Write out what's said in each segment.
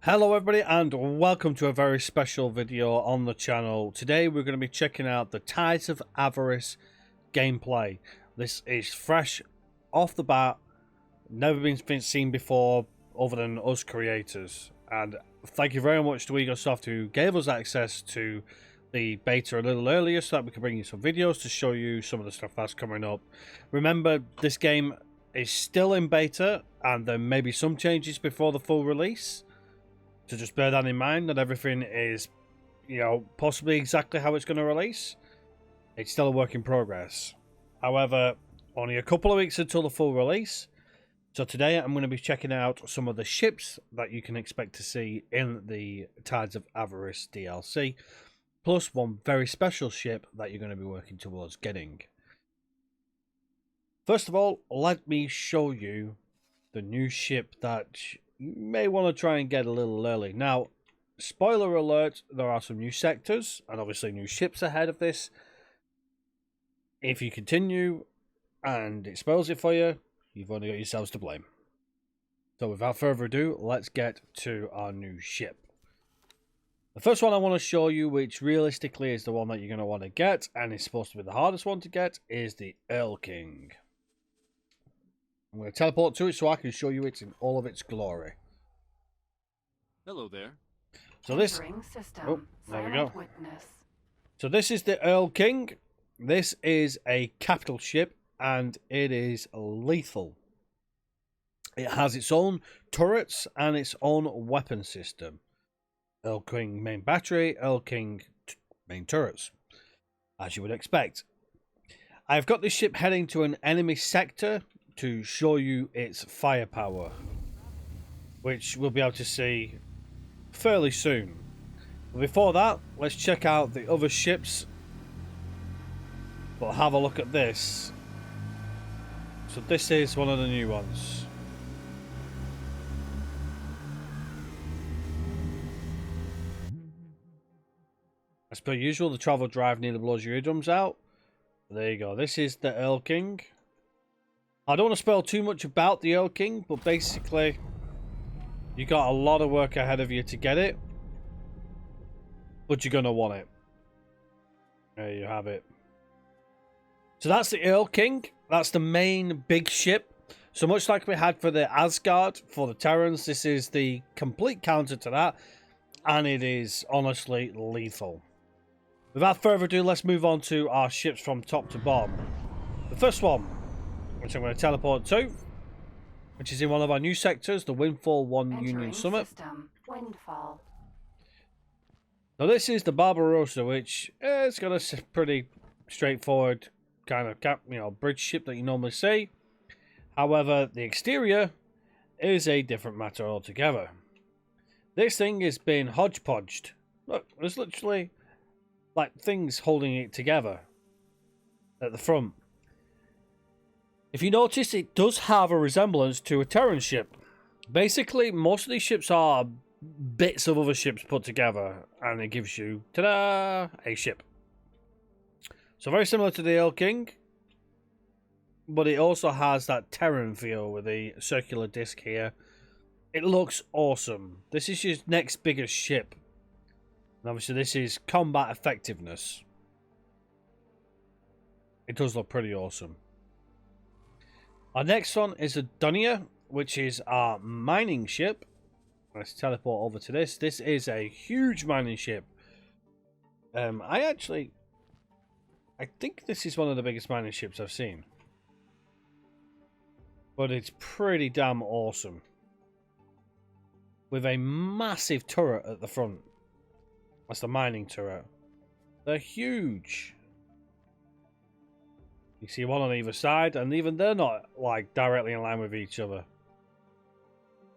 Hello everybody and welcome to a very special video on the channel. Today we're going to be checking out the Tides of Avarice gameplay. This is fresh off the bat, never been seen before other than us creators. And thank you very much to Egosoft who gave us access to the beta a little earlier so that we can bring you some videos to show you some of the stuff that's coming up. Remember, this game is still in beta and there may be some changes before the full release. So just bear that in mind, that everything is, possibly exactly how it's going to release. It's still a work in progress. However, only a couple of weeks until the full release. So today I'm going to be checking out some of the ships that you can expect to see in the Tides of Avarice DLC. Plus one very special ship that you're going to be working towards getting. First of all, let me show you the new ship that you may want to try and get a little early. Now, spoiler alert, there are some new sectors and obviously new ships ahead of this. If you continue and it spoils it for you, you've only got yourselves to blame. So without further ado, let's get to our new ship. The first one I want to show you, which realistically is the one that you're going to want to get, and is supposed to be the hardest one to get, is the Earl King. I'm going to teleport to it so I can show you it in all of its glory. Hello there. So this... Oh, there we go. So this is the Earl King. This is a capital ship, and it is lethal. It has its own turrets and its own weapon system. Earl King main battery, Earl King main turrets, as you would expect. I've got this ship heading to an enemy sector to show you its firepower, which we'll be able to see fairly soon. But before that, let's check out the other ships. But have a look at this. So this is one of the new ones. As per usual, the travel drive nearly blows your eardrums out. There you go. This is the Earl King. I don't want to spoil too much about the Earl King, but basically, you got a lot of work ahead of you to get it. But you're going to want it. There you have it. So that's the Earl King. That's the main big ship. So much like we had for the Asgard, for the Terrans, this is the complete counter to that. And it is honestly lethal. Without further ado, let's move on to our ships from top to bottom. The first one, which I'm going to teleport to, which is in one of our new sectors, the Windfall 1 Union Summit. Windfall. So this is the Barber, which is got a pretty straightforward kind of bridge ship that you normally see. However, the exterior is a different matter altogether. This thing is being hodgepodged. Look, there's literally like things holding it together at the front. If you notice, it does have a resemblance to a Terran ship. Basically, most of these ships are bits of other ships put together, and it gives you, ta-da, a ship. So very similar to the Earl King, but it also has that Terran feel with the circular disc here. It looks awesome. This is your next biggest ship. And obviously this is combat effectiveness. It does look pretty awesome. Our next one is a Dunya, which is our mining ship. Let's teleport over to this. This is a huge mining ship. I think this is one of the biggest mining ships I've seen. But it's pretty damn awesome. With a massive turret at the front. That's the mining turret. They're huge. You see one on either side, and even they're not like directly in line with each other.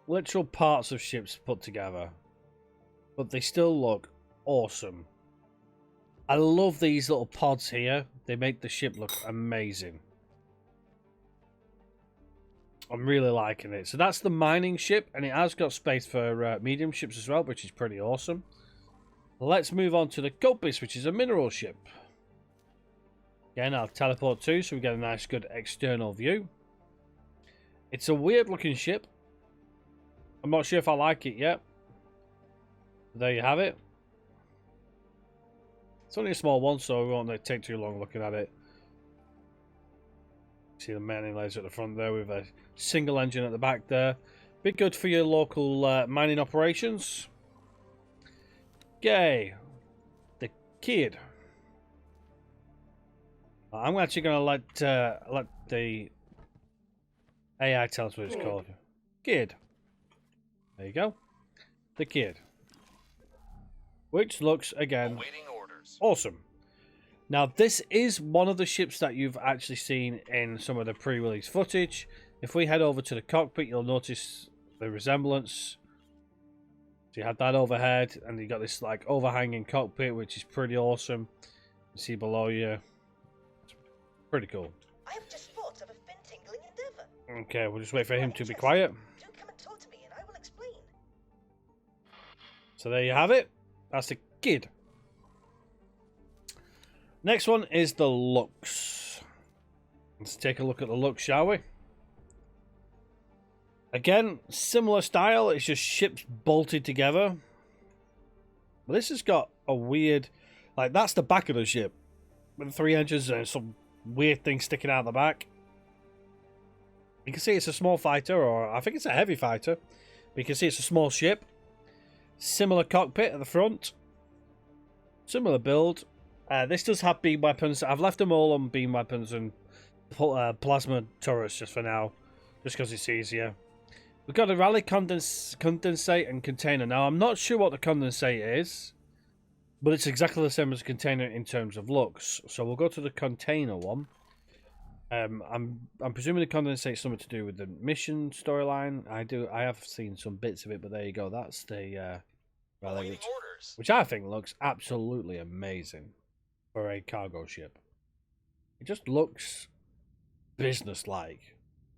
Literal parts of ships put together. But they still look awesome. I love these little pods here. They make the ship look amazing. I'm really liking it. So that's the mining ship, and it has got space for medium ships as well, which is pretty awesome. Let's move on to the Kopis, which is a mineral ship. Again, I'll teleport to, so we get a nice, good external view. It's a weird looking ship. I'm not sure if I like it yet. There you have it. It's only a small one, so we won't take too long looking at it. See the mining layers at the front there with a single engine at the back there. Be good for your local mining operations. Okay, the kid. I'm actually going to let the AI tell us what it's called. Kid. There you go. The kid. Which looks, again, awesome. Now, this is one of the ships that you've actually seen in some of the pre-release footage. If we head over to the cockpit, you'll notice the resemblance. So you have that overhead, and you got this like overhanging cockpit, which is pretty awesome. You see below you. It's pretty cool. I have just thought of a fin-tingling endeavor. Okay, we'll just wait for him to be quiet. Do come and talk to me and I will explain. So there you have it. That's the kid. Next one is the looks. Let's take a look at the looks, shall we? Again, similar style. It's just ships bolted together. But this has got a weird... Like, that's the back of the ship. With the 3 engines and some weird thing sticking out the back. You can see it's a small fighter, or I think it's a heavy fighter. But you can see it's a small ship. Similar cockpit at the front. Similar build. This does have beam weapons. I've left them all on beam weapons and plasma turrets just for now. Just because it's easier. We've got a rally condensate and container. Now, I'm not sure what the condensate is. But it's exactly the same as a container in terms of looks. So we'll go to the container one. I'm presuming the condensate is something to do with the mission storyline. I have seen some bits of it, but there you go. That's the rally, which I think looks absolutely amazing for a cargo ship. It just looks business-like.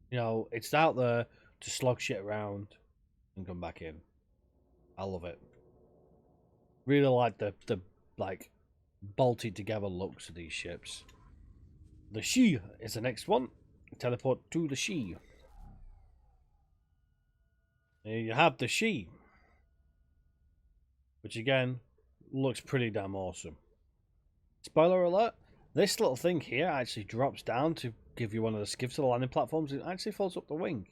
You know, it's out there to slog shit around and come back in. I love it. Really like the like bolted together looks of these ships. The She is the next one. Teleport to the She. There you have the She, which again looks pretty damn awesome. Spoiler alert, this little thing here actually drops down to give you one of the skips to the landing platforms. It actually folds up the wing.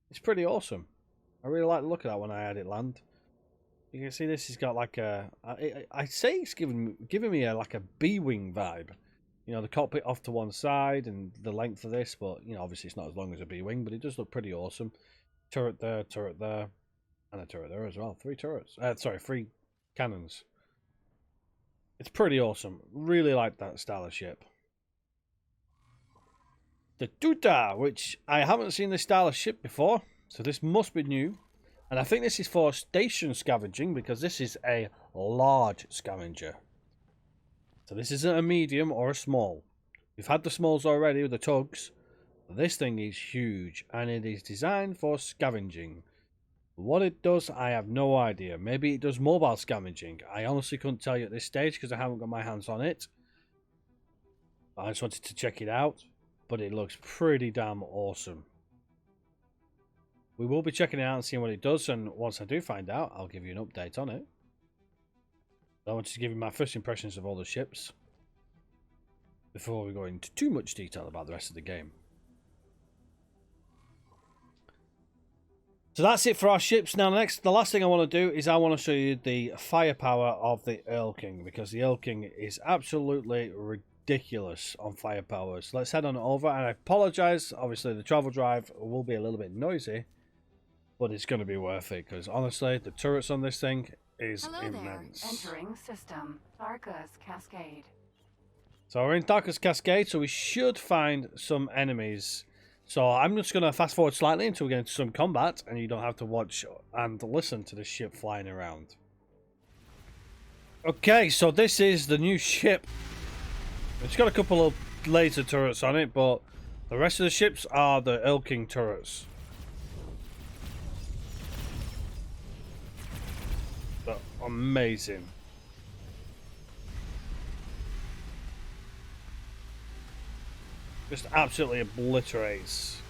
It's pretty awesome. I really like the look of that when I had it land. You can see this has got like a... I say it's giving me like a B-wing vibe. You know, the cockpit off to one side and the length of this, but, you know, obviously it's not as long as a B-wing, but it does look pretty awesome. Turret there, and a turret there as well. 3 turrets. Sorry, 3 cannons. It's pretty awesome. Really like that style of ship. The Tuta, which I haven't seen this style of ship before, so this must be new. And I think this is for station scavenging, because this is a large scavenger. So this isn't a medium or a small. We've had the smalls already with the tugs. This thing is huge, and it is designed for scavenging. What it does, I have no idea. Maybe it does mobile scavenging. I honestly couldn't tell you at this stage because I haven't got my hands on it. I just wanted to check it out, but it looks pretty damn awesome. We will be checking it out and seeing what it does, and once I do find out, I'll give you an update on it. I want to give you my first impressions of all the ships before we go into too much detail about the rest of the game. So that's it for our ships. Now, the last thing I want to do is I want to show you the firepower of the Earl King, because the Earl King is absolutely ridiculous on firepower. So let's head on over, and I apologize. Obviously, the travel drive will be a little bit noisy, but it's going to be worth it, because honestly, the turrets on this thing is immense. Entering system Tharka's Cascade. So we're in Tharka's Cascade, so we should find some enemies. So I'm just going to fast forward slightly until we get into some combat, and you don't have to watch and listen to the ship flying around. Okay, so this is the new ship. It's got a couple of laser turrets on it, but the rest of the ships are the Earl King turrets. They're amazing. Just absolutely obliterates.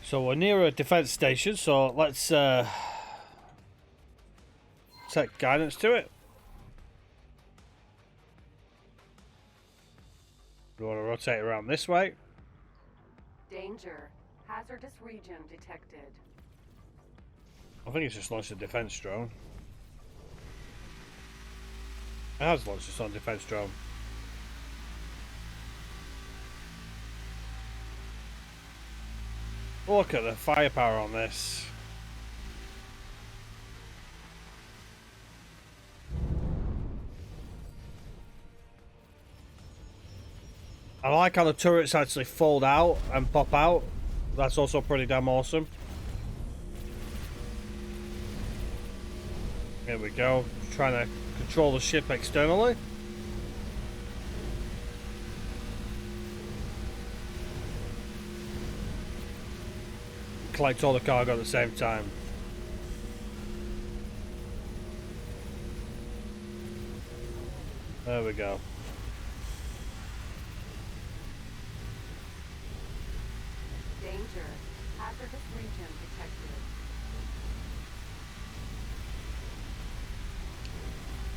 So we're near a defense station, so let's set guidance to it. We want to rotate around this way. Danger. Hazardous region detected. I think it's just launched a defense drone. It has launched its own defense drone. Look at the firepower on this. I like how the turrets actually fold out and pop out. That's also pretty damn awesome. Here we go. Trying to control the ship externally. Collect all the cargo at the same time. There we go. Danger. Hazardous region detected.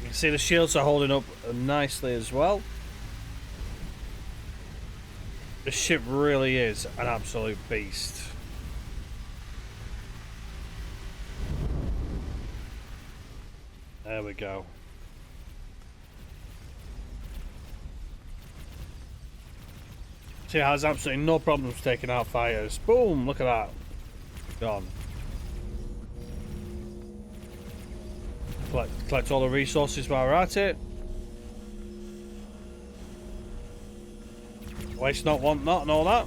You can see the shields are holding up nicely as well. The ship really is an absolute beast. There we go. See, it has absolutely no problems taking out fighters. Boom! Look at that. Gone. Collect all the resources while we're at it. Waste not, want not, and all that.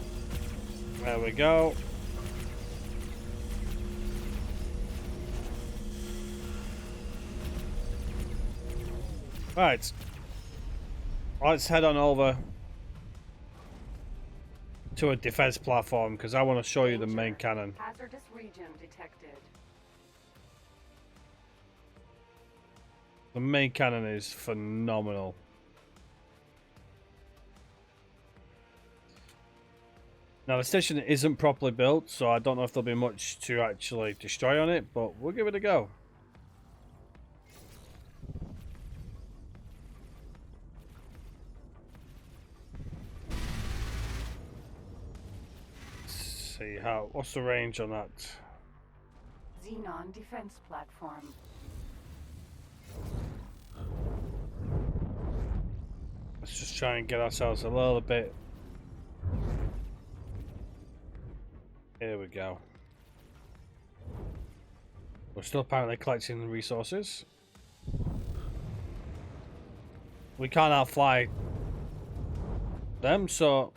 There we go. Right. Let's head on over to a defense platform because I want to show you the main cannon. Hazardous region detected. The main cannon is phenomenal. Now the station isn't properly built, so I don't know if there'll be much to actually destroy on it, but we'll give it a go. See what's the range on that? Xenon defense platform. Let's just try and get ourselves a little bit. Here we go. We're still apparently collecting the resources. We can't outfly them, so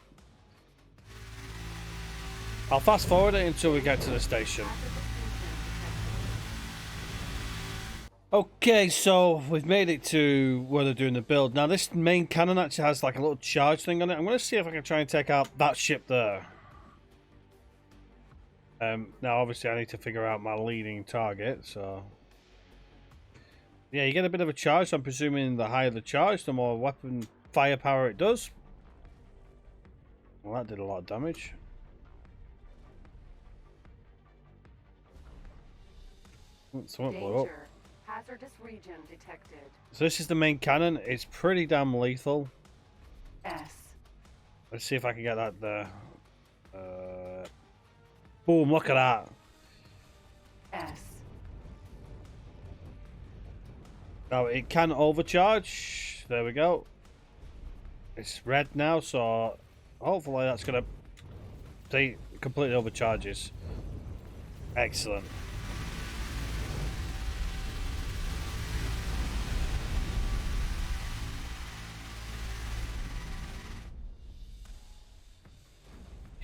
I'll fast forward it until we get to the station. Okay, so we've made it to where they're doing the build. Now this main cannon actually has like a little charge thing on it. I'm going to see if I can try and take out that ship there. Now obviously I need to figure out my leading target, so yeah, you get a bit of a charge, so I'm presuming the higher the charge, the more weapon firepower it does. Well, that did a lot of damage. Someone blew up. Hazardous region detected. So this is the main cannon. It's pretty damn lethal. S. Let's see if I can get that there. Boom, look at that. S. Now it can overcharge. There we go. It's red now, so hopefully that's going to see completely overcharges. Excellent.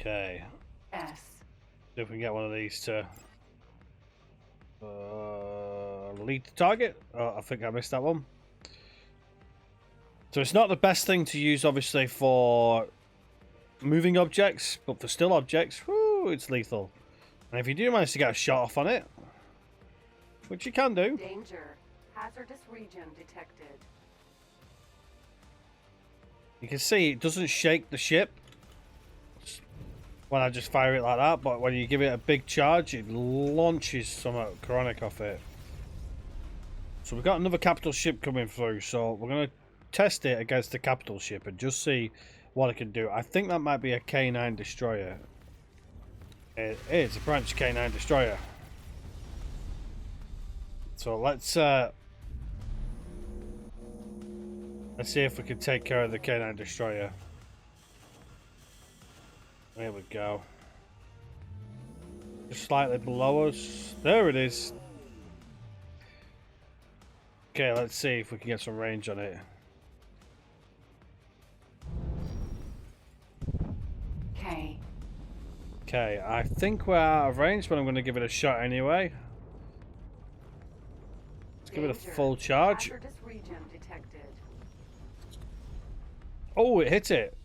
Okay. S. See if we can get one of these to lead the target. Oh, I think I missed that one. So it's not the best thing to use, obviously, for moving objects, but for still objects, whoo, it's lethal. And if you do manage to get a shot off on it, which you can do. Danger. Hazardous region detected. You can see it doesn't shake the ship. when I just fire it like that, but when you give it a big charge, it launches some chronic off it. So we've got another capital ship coming through, so we're going to test it against the capital ship and just see what it can do. I think that might be a K9 destroyer. It is a branch K9 destroyer. So let's see if we can take care of the K9 destroyer. There we go. Just slightly below us. There it is. Okay, let's see if we can get some range on it. Okay, I think we're out of range, but I'm going to give it a shot anyway. Let's give it a full charge. Oh, it hit it.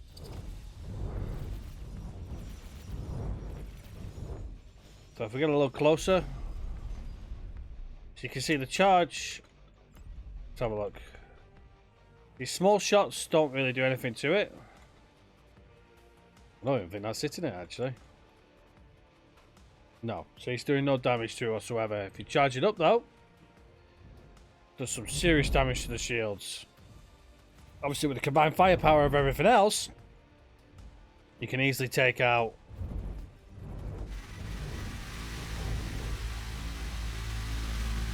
So if we get a little closer, so you can see the charge. Let's have a look. These small shots don't really do anything to it. I don't even think that's hitting it, actually. No, so he's doing no damage to it whatsoever. If you charge it up, though, does some serious damage to the shields. Obviously, with the combined firepower of everything else, you can easily take out.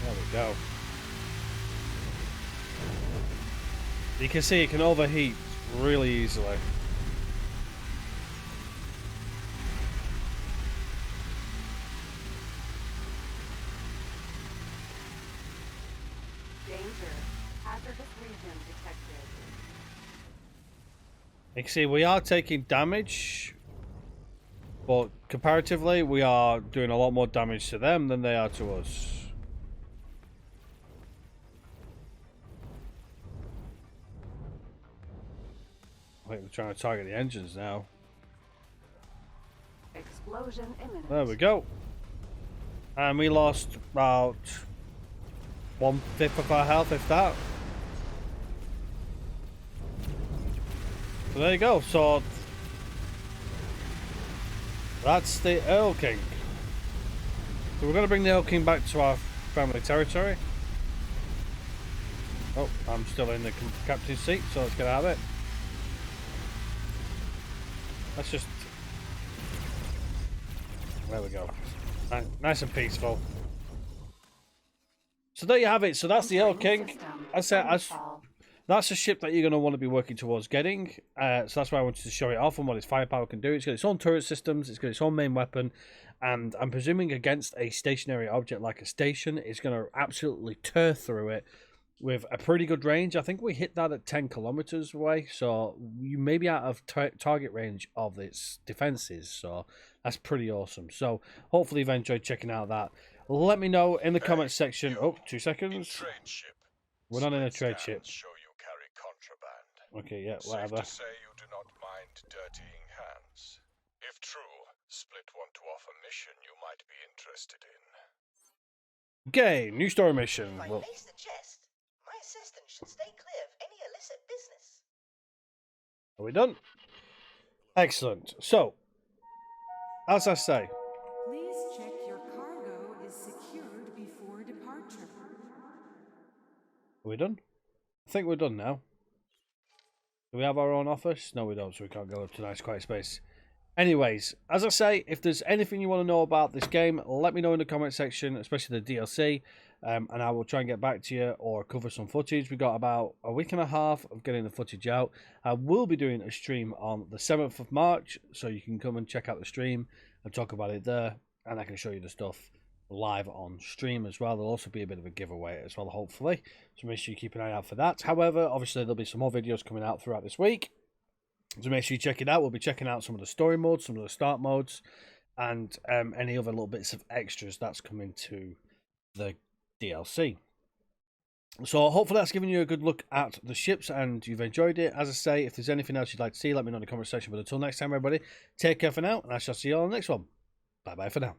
There we go. You can see it can overheat really easily. You can see we are taking damage, but comparatively we are doing a lot more damage to them than they are to us. I think they're trying to target the engines now. Explosion imminent. There we go. And we lost about 1/5 of our health, if that. So there you go. So that's the Earl King. So we're going to bring the Earl King back to our family territory. Oh, I'm still in the captain's seat, so let's get out of it. Let's just... There we go. Nice and peaceful. So there you have it. So that's the Earl King. That's a ship that you're going to want to be working towards getting. So that's why I wanted to show it off and what its firepower can do. It's got its own turret systems. It's got its own main weapon. And I'm presuming against a stationary object like a station, it's going to absolutely tear through it with a pretty good range. I think we hit that at 10 kilometers away. So you may be out of target range of its defenses. So that's pretty awesome. So hopefully you've enjoyed checking out that. Let me know in the comments section. Oh, 2 seconds. We're not in a trade ship. Okay, yeah, whatever. Safe to say you do not mind dirtying hands. If true, Split want to offer mission you might be interested in. Okay, new story mission. If I Well, may suggest, my assistant should stay clear of any illicit business. are we done? Excellent. So, as I say, Please check your cargo is secured before departure. are we done? I think we're done now. Do we have our own office? No, we don't, so we can't go up to nice quiet space. Anyways, as I say, if there's anything you want to know about this game, let me know in the comment section, especially the DLC, and I will try and get back to you or cover some footage. We got about a week and a half of getting the footage out. I will be doing a stream on the 7th of March, so you can come and check out the stream and talk about it there, and I can show you the stuff live on stream as well. There'll also be a bit of a giveaway as well, hopefully, so make sure you keep an eye out for that. However, obviously there'll be some more videos coming out throughout this week, so make sure you check it out. We'll be checking out some of the story modes, some of the start modes, and any other little bits of extras that's coming to the DLC. So hopefully that's given you a good look at the ships and you've enjoyed it. As I say, if there's anything else you'd like to see, let me know in the comment section. But until next time, everybody, take care for now, and I shall see you all on the next one. Bye bye for now.